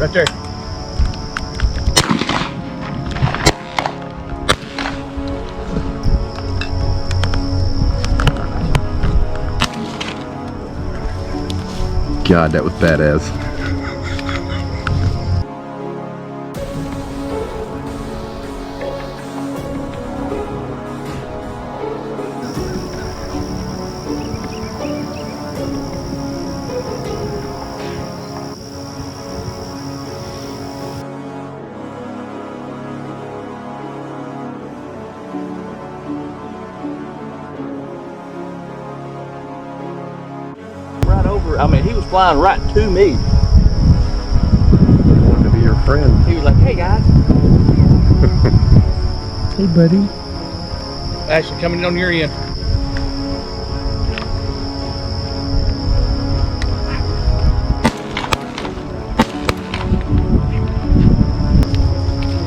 Right there. God, that was badass. Right over. I mean, he was flying right to me. Wanted to be your friend. He was like, "Hey guys." Hey, buddy. Actually, coming in on your end.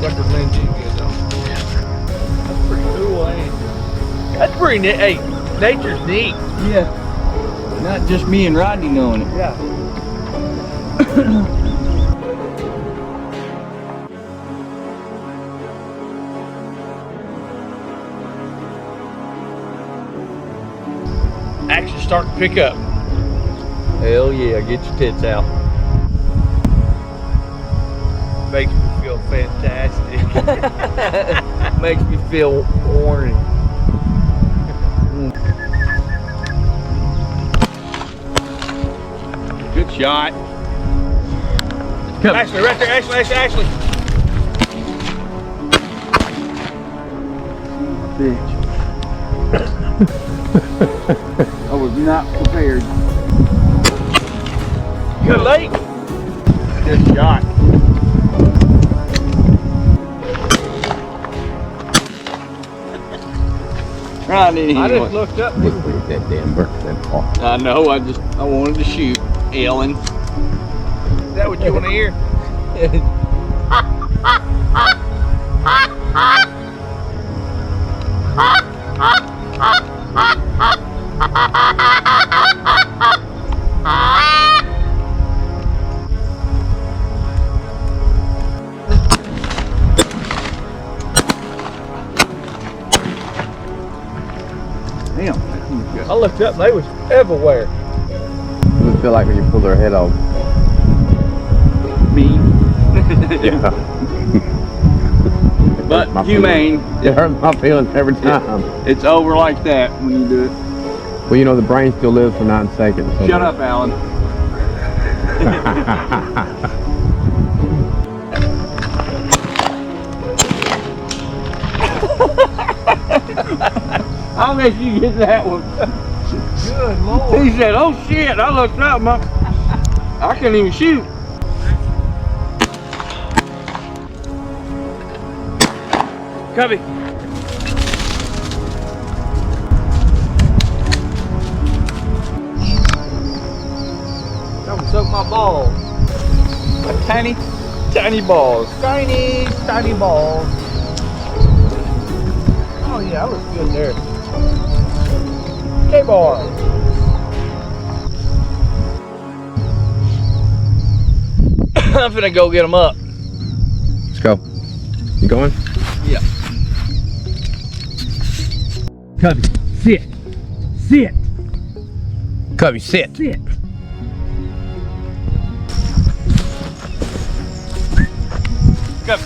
Like we're lynching you though. That's pretty cool, ain't it? That's pretty neat. Hey, nature's neat. Yeah. Not just me and Rodney knowing it. Yeah. Action starting to pick up. Hell yeah, get your tits out. Makes me feel fantastic. Makes me feel horny. Good shot. Ashley, right there, Ashley. Bitch. I was not prepared. Good lake. Good shot. Rodney, I just looked up. Look at that damn bird. That ball. I know, I wanted to shoot Ellen. Is that what you want to hear? Damn. I looked up and they was everywhere. What does it feel like when you pull their head off? Me. Yeah. But My humane. It hurts my feelings every time. It's over like that when you do it. Well, you know, the brain still lives for 9 seconds. So Shut up, Alan. I'll let you get that one. Good Lord. He said, "Oh shit!" I looked up, I couldn't even shoot. Cubby. Come and soak my balls. A tiny, tiny balls. Tiny balls. Oh yeah, that looks good there. K-bar. I'm finna go get them up. Let's go. You going? Yeah. Cubby, sit. Sit. Cubby, sit. Sit. Cubby.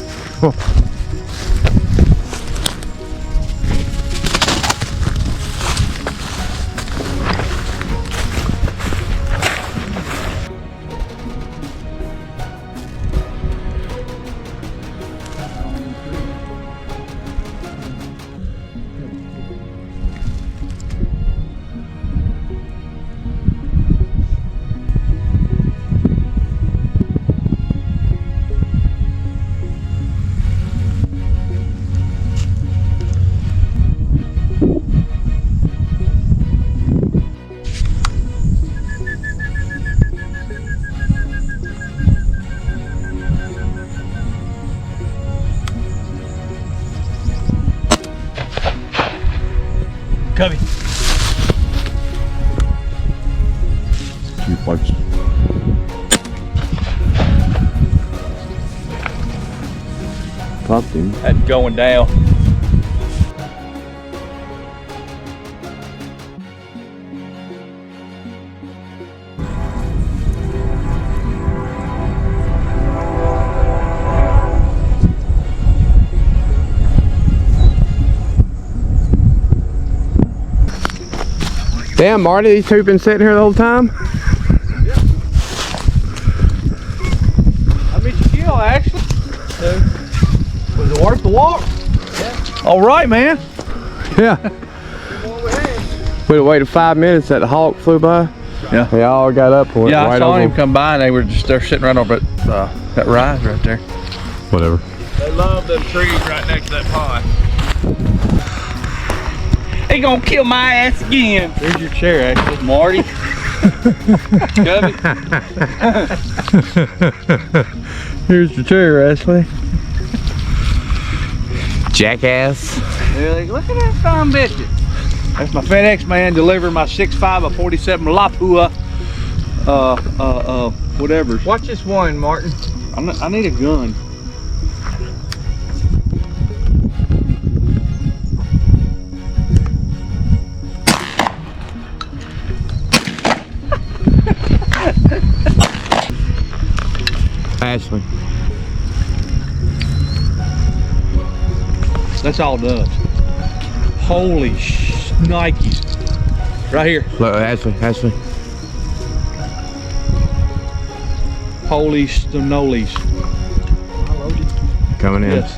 Cubby. You folks. pumped him. That's going down. Damn, Marty, these two been sitting here the whole time? I mean, you kill, actually. Was it worth the walk? Yeah. All right, man. Yeah. We waited 5 minutes that the hawk flew by. Yeah. They all got up and went Yeah, right I saw over him come by and they're sitting right over that rise right there. Whatever. They love them trees right next to that pond. They gonna kill my ass again. There's your chair, actually, Marty. Cubby. Here's your chair, Ashley. Jackass. They're like, look at that fine bitch. That's my FedEx man delivering my 6.5 of 47 Lapua. Whatever. Watch this one, Martin. I need a gun. Ashley. That's all doves. Holy Nikes. Right here. Look, Ashley. Holy Stonolies. Coming in. Yes.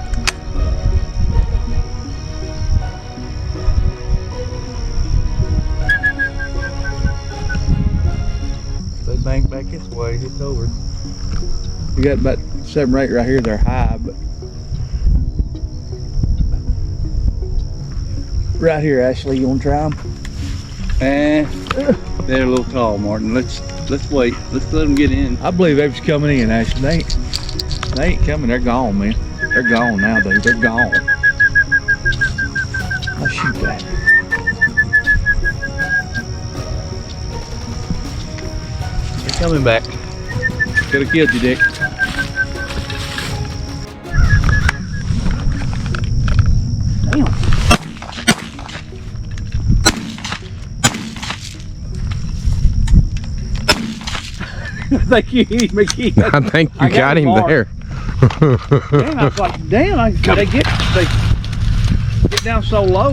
They bank back this way, it's over. We got about 7 or 8 right here, they're high, but right here, Ashley, you wanna try them? They're a little tall, Martin. Let's wait. Let's let them get in. I believe they're just coming in, Ashley. They ain't coming. They're gone, man. They're gone now, dude. They're gone. I'll shoot that. They're coming back. Could have killed you, Dick. I think you hit him again. I think you got him there. Man, I was like, damn, they get down so low.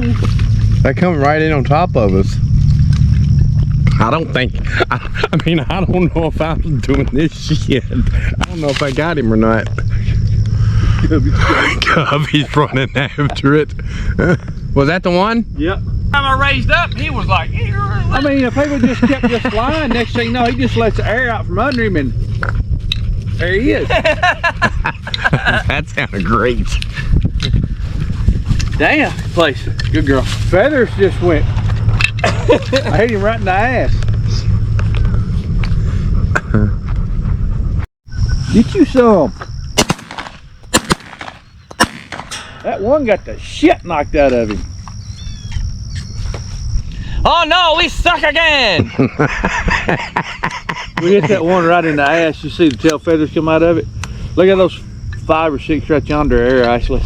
They come right in on top of us. I don't think, I mean, I don't know if I'm doing this shit. I don't know if I got him or not. Cubby's running after it. Was that the one? Yep. Time I raised up, he was like, I mean, if he would just kept just flying, next thing you know, he just lets the air out from under him and there he is. That sounded great. Damn, place. Good girl. Feathers just went. I hit him right in the ass. Get you some. That one got the shit knocked out of him. Oh no, we suck again. We hit that one right in the ass. You see the tail feathers come out of it? Look at those 5 or 6 right yonder there, Ashley.